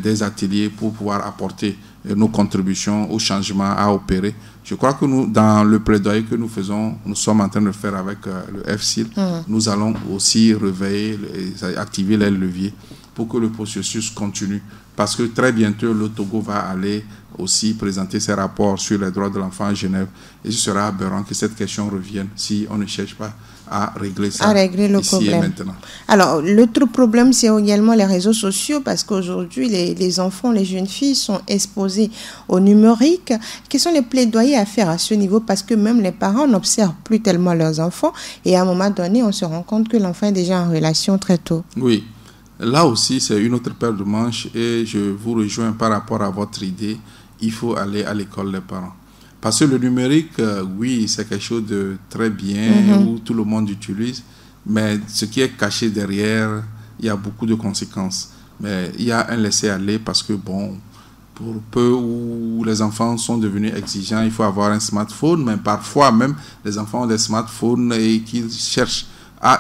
des ateliers pour pouvoir apporter nos contributions au changement à opérer. Je crois que nous, dans le plaidoyer que nous faisons, nous sommes en train de faire avec le FCIL, nous allons aussi réveiller, activer les leviers pour que le processus continue. Parce que très bientôt, le Togo va aller aussi présenter ses rapports sur les droits de l'enfant à Genève. Et ce sera aberrant que cette question revienne si on ne cherche pas à régler ça le ici problème. Et maintenant. Alors, l'autre problème, c'est également les réseaux sociaux parce qu'aujourd'hui, les enfants, les jeunes filles sont exposés au numérique. Quels sont les plaidoyers à faire à ce niveau? Parce que même les parents n'observent plus tellement leurs enfants et à un moment donné, on se rend compte que l'enfant est déjà en relation très tôt. Oui. Là aussi, c'est une autre paire de manches et je vous rejoins par rapport à votre idée. Il faut aller à l'école des parents. Parce que le numérique, oui, c'est quelque chose de très bien, où tout le monde utilise, mais ce qui est caché derrière, il y a beaucoup de conséquences. Mais il y a un laisser-aller parce que, bon, pour peu où les enfants sont devenus exigeants, il faut avoir un smartphone, mais parfois même, les enfants ont des smartphones et qu'ils cherchent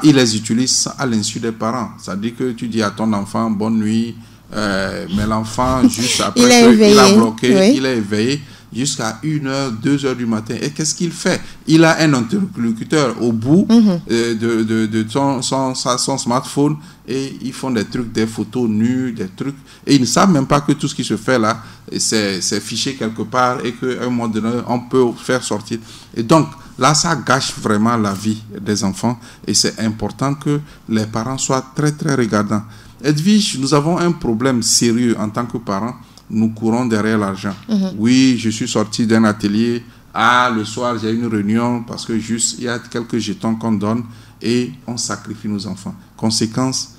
ils les utilisent à l'insu des parents. C'est-à-dire que tu dis à ton enfant, bonne nuit, mais l'enfant, juste après qu'il a bloqué, il est éveillé jusqu'à 1h, 2h du matin. Et qu'est-ce qu'il fait? Il a un interlocuteur au bout de son smartphone et ils font des trucs, des photos nues, des trucs. Et ils ne savent même pas que tout ce qui se fait là, c'est fiché quelque part et qu'à un moment donné, on peut faire sortir. Et donc, là, ça gâche vraiment la vie des enfants et c'est important que les parents soient très, très regardants. Edwige, nous avons un problème sérieux en tant que parents. Nous courons derrière l'argent. Oui, je suis sorti d'un atelier. Le soir, j'ai une réunion parce que juste, il y a quelques jetons qu'on donne et on sacrifie nos enfants. Conséquence,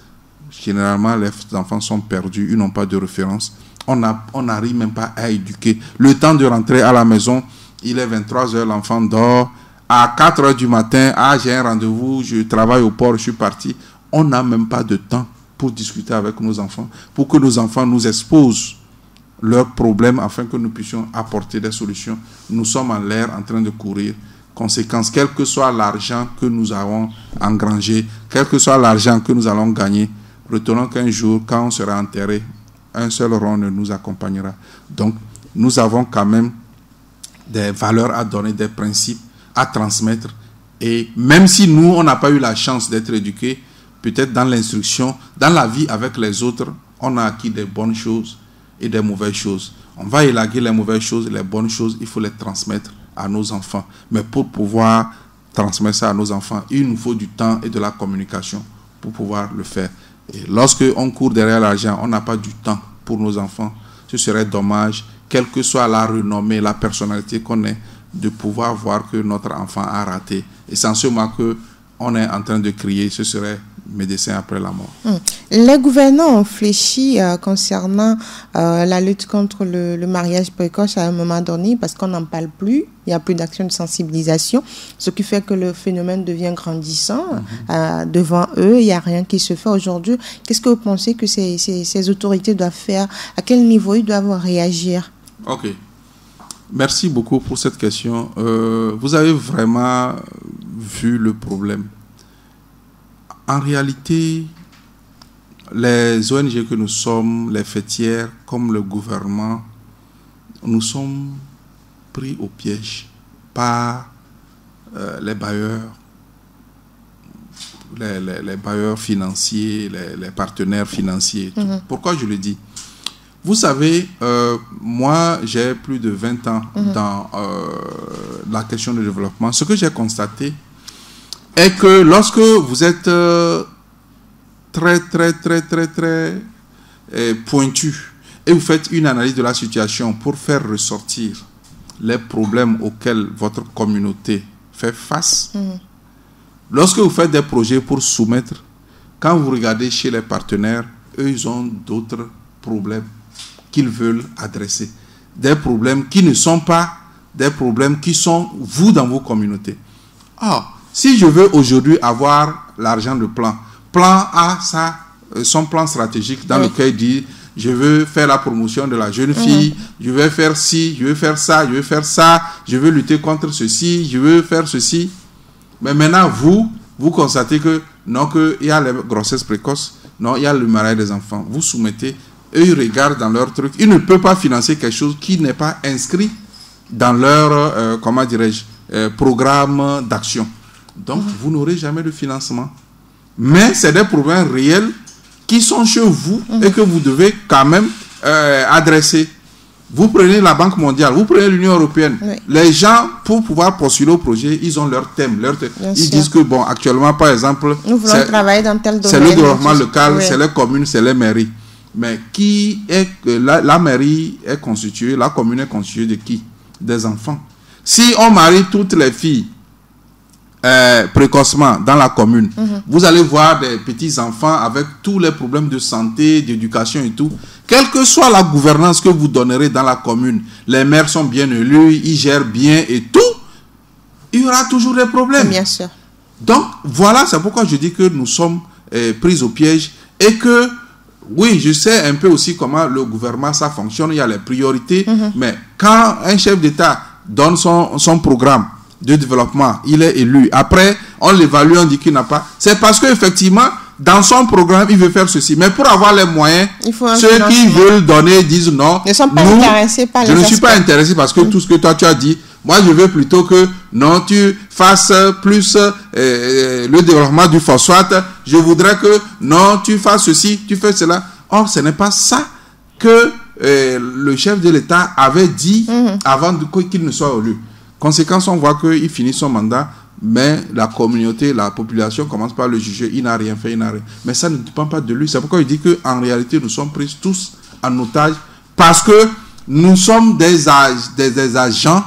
généralement, les enfants sont perdus. Ils n'ont pas de référence. On n'arrive même pas à éduquer. Le temps de rentrer à la maison, il est 23h, l'enfant dort. À 4h du matin, j'ai un rendez-vous, je travaille au port, je suis parti. On n'a même pas de temps pour discuter avec nos enfants, pour que nos enfants nous exposent leurs problèmes afin que nous puissions apporter des solutions. Nous sommes en l'air en train de courir. Conséquence, quel que soit l'argent que nous avons engrangé, quel que soit l'argent que nous allons gagner, retenons qu'un jour, quand on sera enterré, un seul rond ne nous accompagnera. Donc, nous avons quand même des valeurs à donner, des principes à transmettre. Et même si nous, on n'a pas eu la chance d'être éduqués, peut-être dans l'instruction, dans la vie avec les autres, on a acquis des bonnes choses et des mauvaises choses. On va élaguer les mauvaises choses et les bonnes choses, il faut les transmettre à nos enfants. Mais pour pouvoir transmettre ça à nos enfants, il nous faut du temps et de la communication pour pouvoir le faire. Et lorsque on court derrière l'argent, on n'a pas du temps pour nos enfants. Ce serait dommage, quelle que soit la renommée, la personnalité qu'on ait, de pouvoir voir que notre enfant a raté. Et c'est en ce moment qu'on est en train de crier, ce serait médecin après la mort. Les gouvernants ont fléchi concernant la lutte contre le mariage précoce à un moment donné, parce qu'on n'en parle plus, il n'y a plus d'action de sensibilisation, ce qui fait que le phénomène devient grandissant. Devant eux, il n'y a rien qui se fait aujourd'hui. Qu'est-ce que vous pensez que ces autorités doivent faire? À quel niveau ils doivent réagir? Ok. Merci beaucoup pour cette question. Vous avez vraiment vu le problème. En réalité, les ONG que nous sommes, les fêtières, comme le gouvernement, nous sommes pris au piège par les bailleurs, les bailleurs financiers, les partenaires financiers. Pourquoi je le dis? Vous savez, moi, j'ai plus de 20 ans dans la question du développement. Ce que j'ai constaté est que lorsque vous êtes très pointu et vous faites une analyse de la situation pour faire ressortir les problèmes auxquels votre communauté fait face, lorsque vous faites des projets pour soumettre, quand vous regardez chez les partenaires, eux, ils ont d'autres problèmes qu'ils veulent adresser. Des problèmes qui ne sont pas des problèmes qui sont vous dans vos communautés. Si je veux aujourd'hui avoir l'argent de plan a son plan stratégique dans lequel il dit je veux faire la promotion de la jeune fille, je vais faire ci, je veux faire ça, je veux faire ça, je veux lutter contre ceci, je veux faire ceci. Mais maintenant, vous constatez que non, qu'il y a les grossesses précoces, non, il y a le mariage des enfants. Vous soumettez, eux, ils regardent dans leur truc. Ils ne peuvent pas financer quelque chose qui n'est pas inscrit dans leur, programme d'action. Donc, vous n'aurez jamais de financement. Mais c'est des problèmes réels qui sont chez vous et que vous devez quand même adresser. Vous prenez la Banque mondiale, vous prenez l'Union européenne. Les gens, pour pouvoir postuler au projet, ils ont leur thème. Ils disent que, bon, actuellement, par exemple, nous voulons travailler dans tel domaine. C'est le développement local, c'est les communes, c'est les mairies. Mais la mairie est constituée, la commune est constituée de qui? Des enfants. Si on marie toutes les filles précocement dans la commune, vous allez voir des petits enfants avec tous les problèmes de santé, d'éducation et tout. Quelle que soit la gouvernance que vous donnerez dans la commune, les maires sont bien élus, ils gèrent bien et tout, il y aura toujours des problèmes. Bien sûr. Donc voilà, c'est pourquoi je dis que nous sommes pris au piège et que oui, je sais un peu aussi comment le gouvernement ça fonctionne, il y a les priorités, mais quand un chef d'État donne son programme de développement, il est élu. Après, on l'évalue, on dit qu'il n'a pas. C'est parce qu'effectivement, dans son programme, il veut faire ceci. Mais pour avoir les moyens, ceux qui veulent donner disent non. Ne sont pas intéressés par les Je ne suis pas intéressé parce que tout ce que toi tu as dit, moi je veux plutôt que non, tu fasses plus le développement du phosphate. Je voudrais que non, tu fasses ceci, tu fais cela. Or, ce n'est pas ça que le chef de l'État avait dit avant qu'il ne soit élu. Conséquence, on voit qu'il finit son mandat, mais la communauté, la population commence par le juger. Il n'a rien fait, il n'a rien. Mais ça ne dépend pas de lui. C'est pourquoi il dit qu'en réalité, nous sommes pris tous en otage parce que nous sommes des agents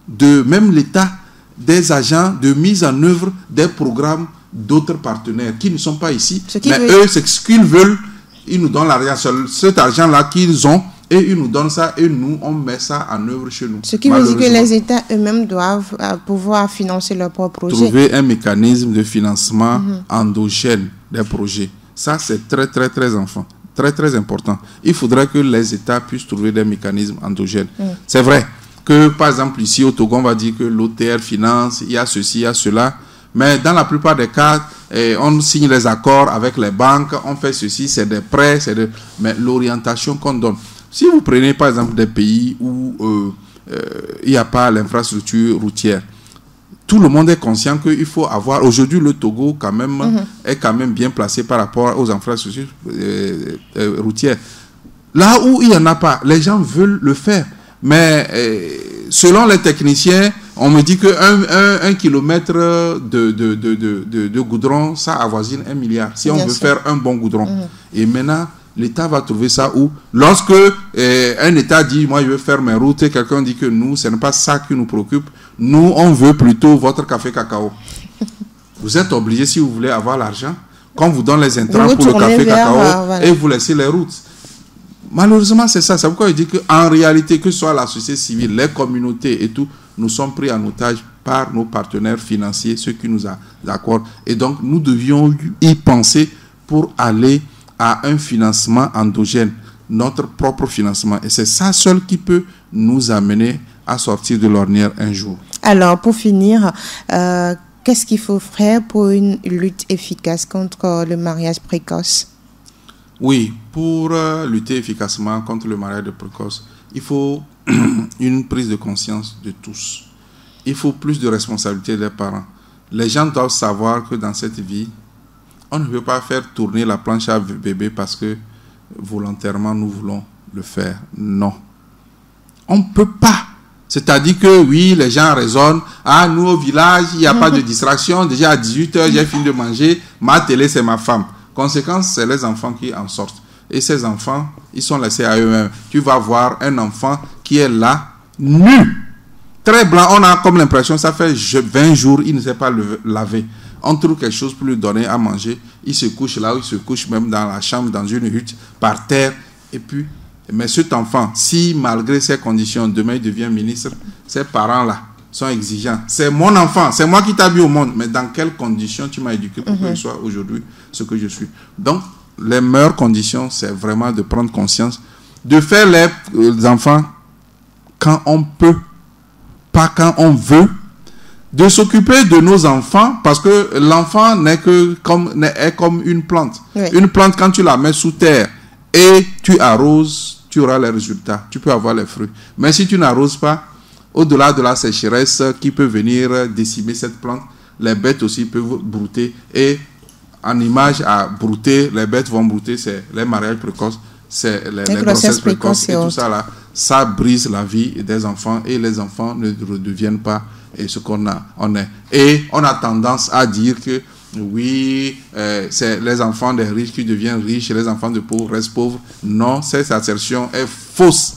de même l'État, des agents de mise en œuvre des programmes d'autres partenaires qui ne sont pas ici. Mais eux, c'est ce qu'ils veulent. Ils nous donnent l'argent, cet argent-là qu'ils ont. Et ils nous donnent ça et nous, on met ça en œuvre chez nous. Ce qui veut dire que les États eux-mêmes doivent pouvoir financer leurs propres projets. Trouver un mécanisme de financement endogène des projets. Ça, c'est très, très, très très important. Il faudrait que les États puissent trouver des mécanismes endogènes. C'est vrai que, par exemple, ici au Togo, on va dire que l'OTR finance, il y a ceci, il y a cela. Mais dans la plupart des cas, on signe les accords avec les banques, on fait ceci, c'est des prêts, mais l'orientation qu'on donne. Si vous prenez par exemple des pays où il n'y a pas l'infrastructure routière, tout le monde est conscient qu'il faut avoir... Aujourd'hui, le Togo quand même, est quand même bien placé par rapport aux infrastructures routières. Là où il n'y en a pas, les gens veulent le faire. Mais selon les techniciens, on me dit qu'un kilomètre de goudron, ça avoisine 1 milliard. Si on veut faire un bon goudron. Et maintenant, l'État va trouver ça où? Lorsque un État dit, moi je veux faire mes routes, et quelqu'un dit que nous, ce n'est pas ça qui nous préoccupe. Nous, on veut plutôt votre café cacao. Vous êtes obligé, si vous voulez avoir l'argent, qu'on vous donne les intrants pour le café cacao, voilà. Et vous laissez les routes. Malheureusement, c'est ça. C'est pourquoi je dis qu'en réalité, que ce soit la société civile, les communautés et tout, nous sommes pris en otage par nos partenaires financiers, ceux qui nous accordent. Et donc, nous devions y penser pour aller à un financement endogène, notre propre financement. Et c'est ça seul qui peut nous amener à sortir de l'ornière un jour. Alors, pour finir, qu'est-ce qu'il faut faire pour une lutte efficace contre le mariage précoce? Oui, pour lutter efficacement contre le mariage précoce, il faut une prise de conscience de tous. Il faut plus de responsabilité des parents. Les gens doivent savoir que dans cette vie, on ne peut pas faire tourner la planche à bébé parce que volontairement nous voulons le faire. Non. On ne peut pas. C'est-à-dire que oui, les gens raisonnent. Ah, nous au village, il n'y a pas de distraction. Déjà à 18h, j'ai fini de manger. Ma télé, c'est ma femme. Conséquence, c'est les enfants qui en sortent. Et ces enfants, ils sont laissés à eux-mêmes. Tu vas voir un enfant qui est là, nu, très blanc. On a comme l'impression, ça fait 20 jours, il ne sait pas le laver. On trouve quelque chose pour lui donner à manger. Il se couche là où il se couche, même dans la chambre, dans une hutte, par terre. Et puis, mais cet enfant, si malgré ces conditions, demain il devient ministre, ces parents-là sont exigeants. C'est mon enfant, c'est moi qui t'ai mis au monde. Mais dans quelles conditions tu m'as éduqué pour que je sois aujourd'hui ce que je suis? Donc, les meilleures conditions, c'est vraiment de prendre conscience, de faire les enfants quand on peut, pas quand on veut, de s'occuper de nos enfants, parce que l'enfant n'est comme une plante. Oui. Une plante, quand tu la mets sous terre et tu arroses, tu auras les résultats, tu peux avoir les fruits. Mais si tu n'arroses pas, au-delà de la sécheresse qui peut venir décimer cette plante, les bêtes aussi peuvent brouter. Et en image à brouter, les bêtes vont brouter, c'est les mariages précoces, c'est les grossesses précoces et tout ça là. Ça brise la vie des enfants et les enfants ne redeviennent pas ce qu'on est. Et on a tendance à dire que oui, c'est les enfants des riches qui deviennent riches et les enfants de pauvres restent pauvres. Non, cette assertion est fausse.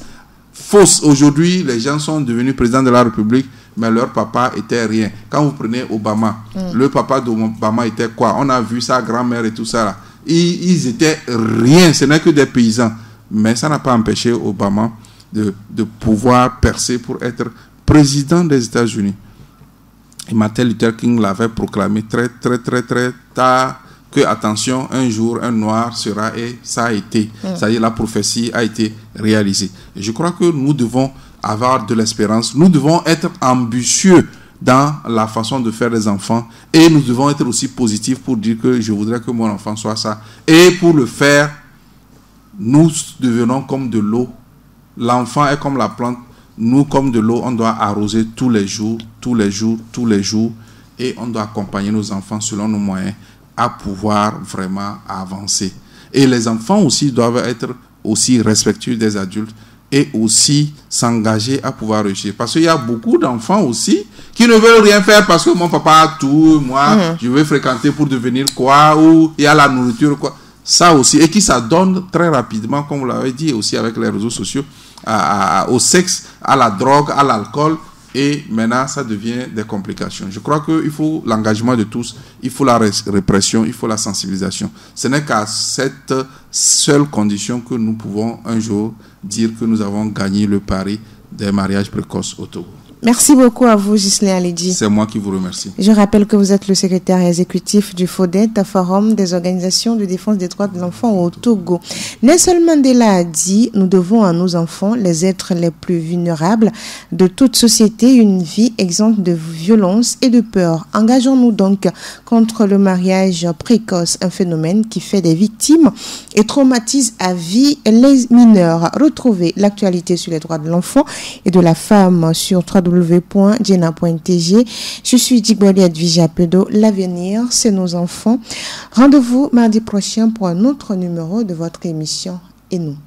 Fausse. Aujourd'hui, les gens sont devenus présidents de la République, mais leur papa était rien. Quand vous prenez Obama, le papa d'Obama était quoi? On a vu sa grand-mère et tout ça là. Ils étaient rien, ce n'est que des paysans. Mais ça n'a pas empêché Obama de pouvoir percer pour être président des États-Unis. Et Martin Luther King l'avait proclamé très tard que, attention, un jour, un noir sera, et ça a été. C'est-à-dire la prophétie a été réalisée. Et je crois que nous devons avoir de l'espérance. Nous devons être ambitieux dans la façon de faire des enfants. Et nous devons être aussi positifs pour dire que je voudrais que mon enfant soit ça. Et pour le faire, nous devenons comme de l'eau. L'enfant est comme la plante. Nous, comme de l'eau, on doit arroser tous les jours. Et on doit accompagner nos enfants selon nos moyens à pouvoir vraiment avancer. Et les enfants aussi doivent être aussi respectueux des adultes et aussi s'engager à pouvoir réussir. Parce qu'il y a beaucoup d'enfants aussi qui ne veulent rien faire parce que mon papa a tout, moi, je veux fréquenter pour devenir quoi, ou il y a la nourriture, quoi. Ça aussi, et qui s'adonnent très rapidement, comme vous l'avez dit, aussi avec les réseaux sociaux, au sexe, à la drogue, à l'alcool, et maintenant ça devient des complications. Je crois qu'il faut l'engagement de tous, il faut la répression, il faut la sensibilisation. Ce n'est qu'à cette seule condition que nous pouvons un jour dire que nous avons gagné le pari des mariages précoces au Togo. Merci beaucoup à vous, Ghislain Aledji. C'est moi qui vous remercie. Je rappelle que vous êtes le secrétaire exécutif du FODET, Forum des organisations de défense des droits de l'enfant au Togo. Nelson Mandela a dit « Nous devons à nos enfants, les êtres les plus vulnérables de toute société, une vie exempte de violence et de peur. Engageons-nous donc contre le mariage précoce, un phénomène qui fait des victimes et traumatise à vie les mineurs. » Retrouvez l'actualité sur les droits de l'enfant et de la femme sur www.jena.tg. Je suis Digbali Advija Pedo. L'avenir, c'est nos enfants. Rendez-vous mardi prochain pour un autre numéro de votre émission Et nous.